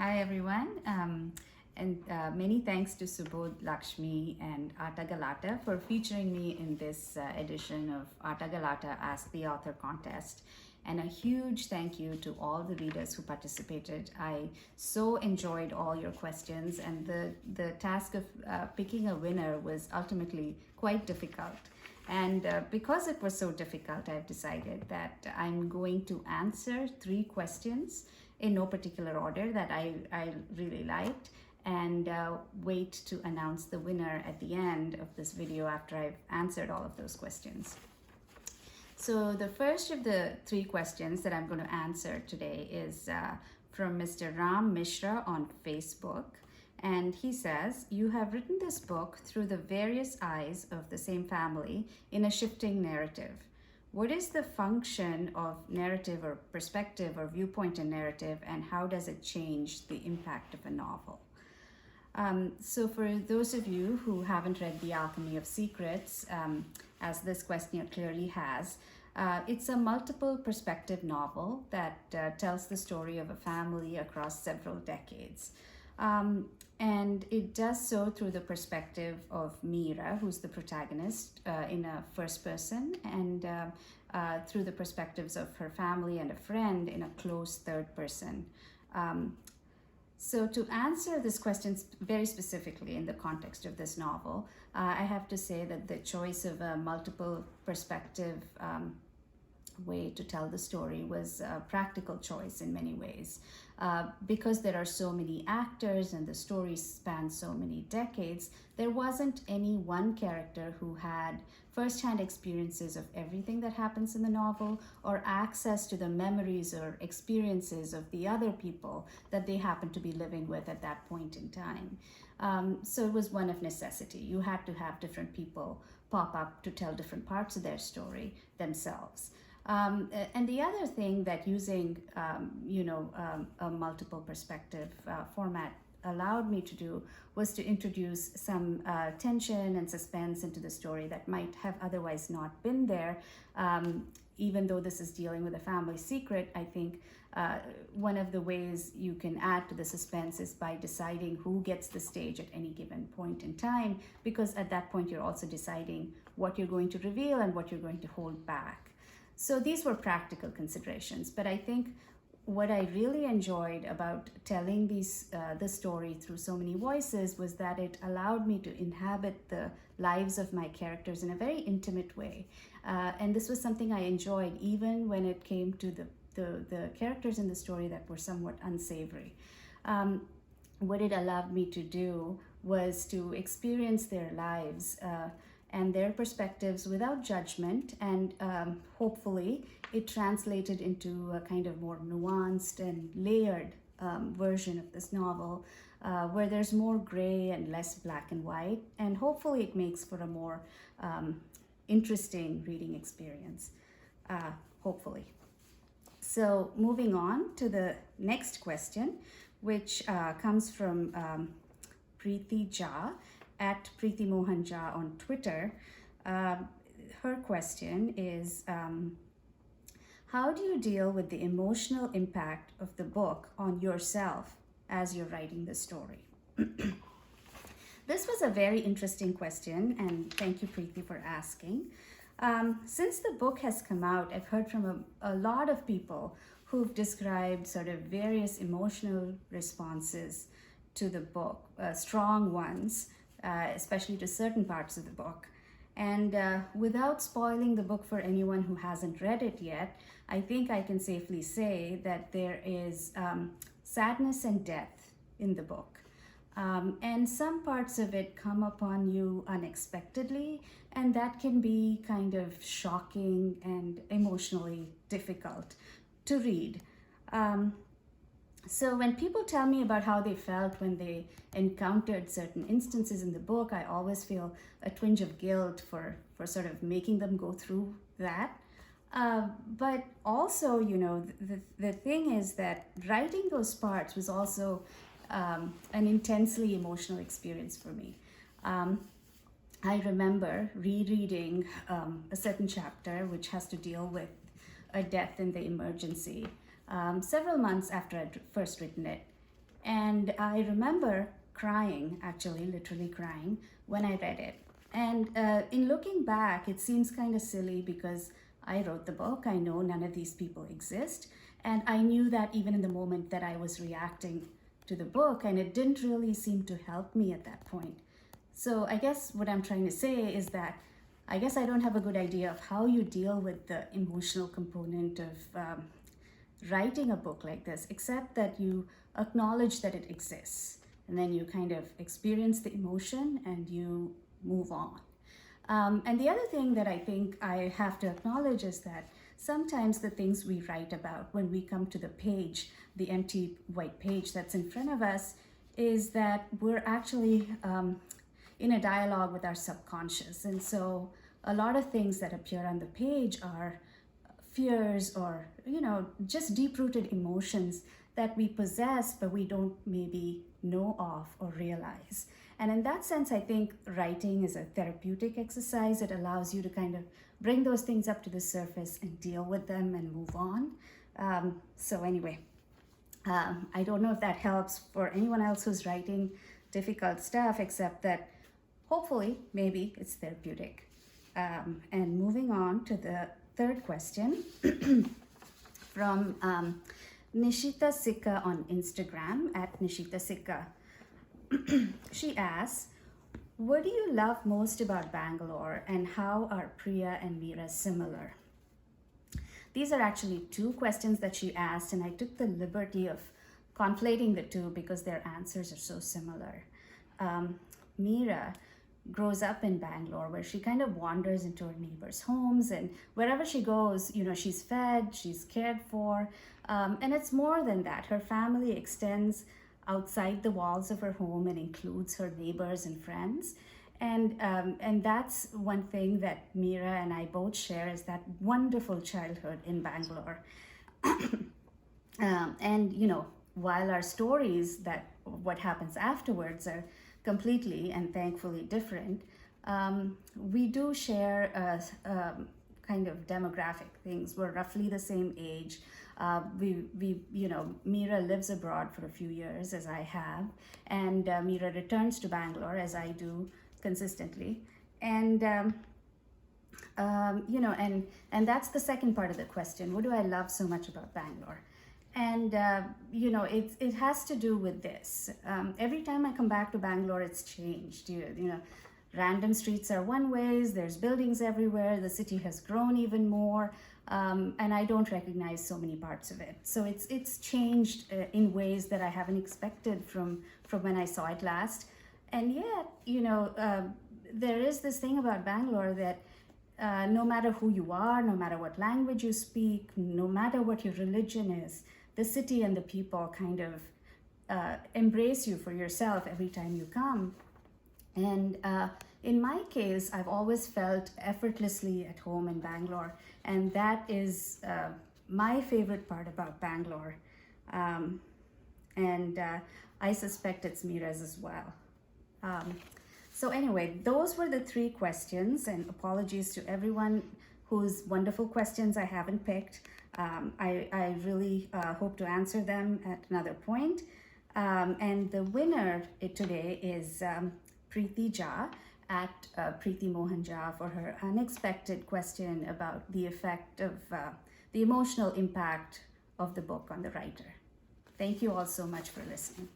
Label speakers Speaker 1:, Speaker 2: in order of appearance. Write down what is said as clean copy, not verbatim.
Speaker 1: Hi everyone, and many thanks to Subodh, Lakshmi, and Ata Galata for featuring me in this edition of Ata Galata Ask the Author contest. And a huge thank you to all the readers who participated. I so enjoyed all your questions, and the task of picking a winner was ultimately quite difficult. And because it was so difficult, I've decided that I'm going to answer 3 questions in no particular order that I really liked, and wait to announce the winner at the end of this video after I've answered all of those questions. So the first of the 3 questions that I'm going to answer today is from Mr. Ram Mishra on Facebook. And he says, you have written this book through the various eyes of the same family in a shifting narrative. What is the function of narrative or perspective or viewpoint in narrative, and how does it change the impact of a novel? So for those of you who haven't read The Alchemy of Secrets, as this question clearly has, it's a multiple perspective novel that tells the story of a family across several decades. And it does so through the perspective of Mira, who's the protagonist, in a first person, and through the perspectives of her family and a friend in a close third person. So to answer this question very specifically in the context of this novel, I have to say that the choice of a multiple perspective way to tell the story was a practical choice in many ways. Because there are so many actors and the story spans so many decades, there wasn't any one character who had first-hand experiences of everything that happens in the novel, or access to the memories or experiences of the other people that they happen to be living with at that point in time. So it was one of necessity. You had to have different people pop up to tell different parts of their story themselves. And the other thing that using, a multiple perspective format allowed me to do was to introduce some tension and suspense into the story that might have otherwise not been there. Even though this is dealing with a family secret, I think one of the ways you can add to the suspense is by deciding who gets the stage at any given point in time, because at that point you're also deciding what you're going to reveal and what you're going to hold back. So these were practical considerations, but I think what I really enjoyed about telling this story through so many voices was that it allowed me to inhabit the lives of my characters in a very intimate way. And this was something I enjoyed even when it came to the characters in the story that were somewhat unsavory. What it allowed me to do was to experience their lives and their perspectives without judgment, and hopefully it translated into a kind of more nuanced and layered version of this novel, where there's more gray and less black and white, and hopefully it makes for a more interesting reading experience, hopefully. So moving on to the next question, which comes from Preeti Jha at Preeti Mohan Jha on Twitter. Her question is, how do you deal with the emotional impact of the book on yourself as you're writing the story? This was a very interesting question, and thank you, Preeti, for asking. Since the book has come out, I've heard from a lot of people who've described sort of various emotional responses to the book, strong ones, especially to certain parts of the book. And without spoiling the book for anyone who hasn't read it yet, I think I can safely say that there is sadness and death in the book. And some parts of it come upon you unexpectedly, and that can be kind of shocking and emotionally difficult to read. So when people tell me about how they felt when they encountered certain instances in the book, I always feel a twinge of guilt for sort of making them go through that. But also, the thing is that writing those parts was also an intensely emotional experience for me. I remember rereading a certain chapter which has to deal with a death in the emergency several months after I'd first written it. And I remember crying, actually, literally crying, when I read it. And in looking back, it seems kind of silly because I wrote the book. I know none of these people exist. And I knew that even in the moment that I was reacting to the book, and it didn't really seem to help me at that point. So I guess what I'm trying to say is that I guess I don't have a good idea of how you deal with the emotional component of writing a book like this, except that you acknowledge that it exists, and then you kind of experience the emotion and you move on. And the other thing that I think I have to acknowledge is that sometimes the things we write about when we come to the page, the empty white page that's in front of us, is that we're actually in a dialogue with our subconscious. And so a lot of things that appear on the page are fears or, just deep-rooted emotions that we possess, but we don't maybe know of or realize. And in that sense, I think writing is a therapeutic exercise. It allows you to kind of bring those things up to the surface and deal with them and move on. So anyway, I don't know if that helps for anyone else who's writing difficult stuff, except that hopefully, maybe it's therapeutic. And moving on to the third question from Nishita Sikka on Instagram at Nishita Sikka. She asks, what do you love most about Bangalore and how are Priya and Meera similar? These are actually two questions that she asked, and I took the liberty of conflating the two because their answers are so similar. Meera grows up in Bangalore, where she kind of wanders into her neighbors' homes, and wherever she goes, she's fed, she's cared for, and it's more than that. Her family extends outside the walls of her home and includes her neighbors and friends. And that's one thing that Meera and I both share, is that wonderful childhood in Bangalore. And while our stories, that what happens afterwards, are completely and thankfully different, we do share kind of demographic things. We're roughly the same age. Meera lives abroad for a few years, as I have, and Meera returns to Bangalore, as I do, consistently. And and that's the second part of the question. What do I love so much about Bangalore? And it has to do with this. Every time I come back to Bangalore, it's changed. Random streets are one ways. There's buildings everywhere. The city has grown even more, and I don't recognize so many parts of it. So it's changed in ways that I haven't expected from when I saw it last. And yet, there is this thing about Bangalore that no matter who you are, no matter what language you speak, no matter what your religion is, the city and the people kind of embrace you for yourself every time you come. And in my case, I've always felt effortlessly at home in Bangalore, and that is my favorite part about Bangalore. And I suspect it's Meera's as well. So anyway, those were the three questions, and apologies to everyone whose wonderful questions I haven't picked. I really hope to answer them at another point. And the winner today is Preeti Jha at Preeti Mohan Jha for her unexpected question about the effect of the emotional impact of the book on the writer. Thank you all so much for listening.